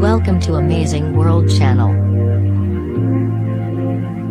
Welcome to Amazing World Channel.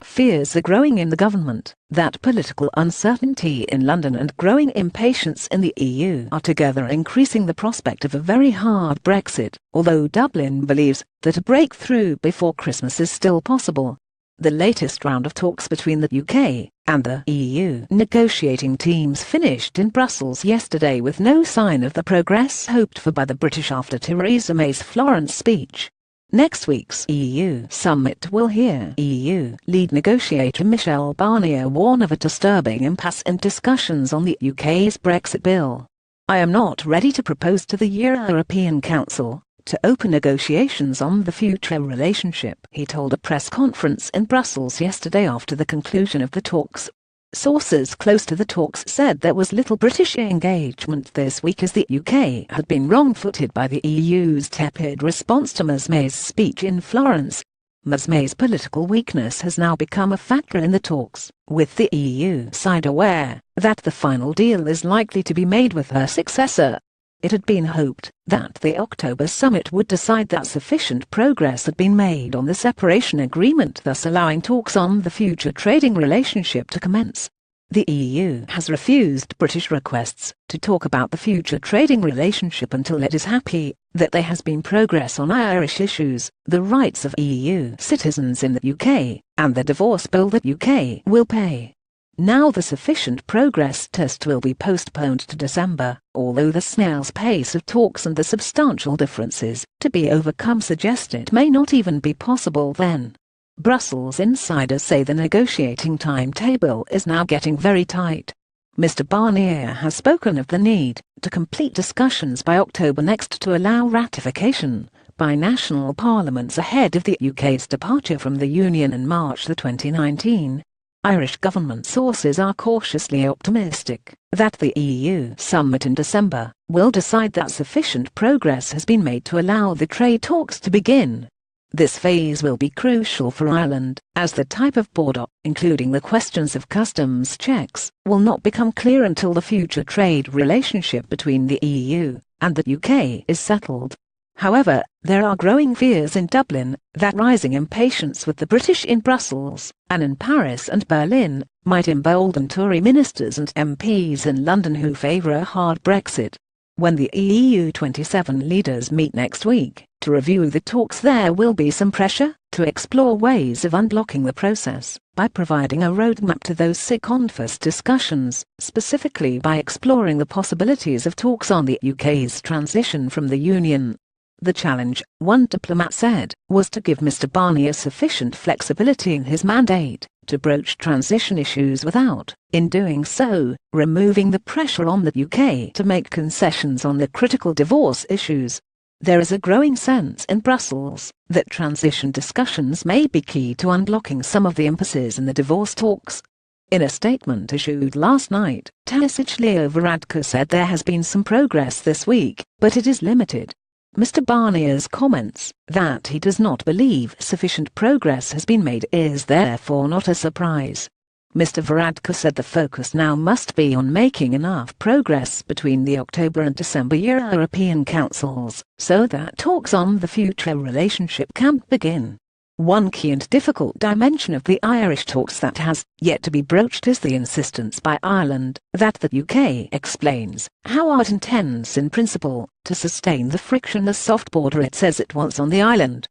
Fears are growing in the government that political uncertainty in London and growing impatience in the EU are together increasing the prospect of a very hard Brexit, although Dublin believes that a breakthrough before Christmas is still possible. The latest round of talks between the UK and the EU negotiating teams finished in Brussels yesterday with no sign of the progress hoped for by the British after Theresa May's Florence speech. Next week's EU summit will hear EU lead negotiator Michel Barnier warn of a disturbing impasse in discussions on the UK's Brexit bill. "I am not ready to propose to the European Council to open negotiations on the future relationship," he told a press conference in Brussels yesterday after the conclusion of the talks. Sources close to the talks said there was little British engagement this week as the UK had been wrong-footed by the EU's tepid response to Ms May's speech in Florence. Ms May's political weakness has now become a factor in the talks, with the EU side aware that the final deal is likely to be made with her successor. It had been hoped that the October summit would decide that sufficient progress had been made on the separation agreement, thus allowing talks on the future trading relationship to commence. The EU has refused British requests to talk about the future trading relationship until it is happy that there has been progress on Irish issues, the rights of EU citizens in the UK, and the divorce bill that UK will pay. Now the sufficient progress test will be postponed to December, although the snail's pace of talks and the substantial differences to be overcome suggest it may not even be possible then. Brussels insiders say the negotiating timetable is now getting very tight. Mr Barnier has spoken of the need to complete discussions by October next to allow ratification by national parliaments ahead of the UK's departure from the Union in March 2019. Irish government sources are cautiously optimistic that the EU summit in December will decide that sufficient progress has been made to allow the trade talks to begin. This phase will be crucial for Ireland, as the type of border, including the questions of customs checks, will not become clear until the future trade relationship between the EU and the UK is settled. However, there are growing fears in Dublin that rising impatience with the British in Brussels and in Paris and Berlin might embolden Tory ministers and MPs in London who favour a hard Brexit. When the EU 27 leaders meet next week to review the talks, there will be some pressure to explore ways of unblocking the process by providing a roadmap to those second-phase discussions, specifically by exploring the possibilities of talks on the UK's transition from the Union. The challenge, one diplomat said, was to give Mr Barnier sufficient flexibility in his mandate to broach transition issues without, in doing so, removing the pressure on the UK to make concessions on the critical divorce issues. There is a growing sense in Brussels that transition discussions may be key to unblocking some of the impasses in the divorce talks. In a statement issued last night, Taoiseach Leo Varadkar said there has been some progress this week, but it is limited. Mr Barnier's comments that he does not believe sufficient progress has been made is therefore not a surprise. Mr Varadkar said the focus now must be on making enough progress between the October and December European Councils so that talks on the future relationship can begin. One key and difficult dimension of the Irish talks that has yet to be broached is the insistence by Ireland that the UK explains how it intends in principle to sustain the frictionless soft border it says it wants on the island.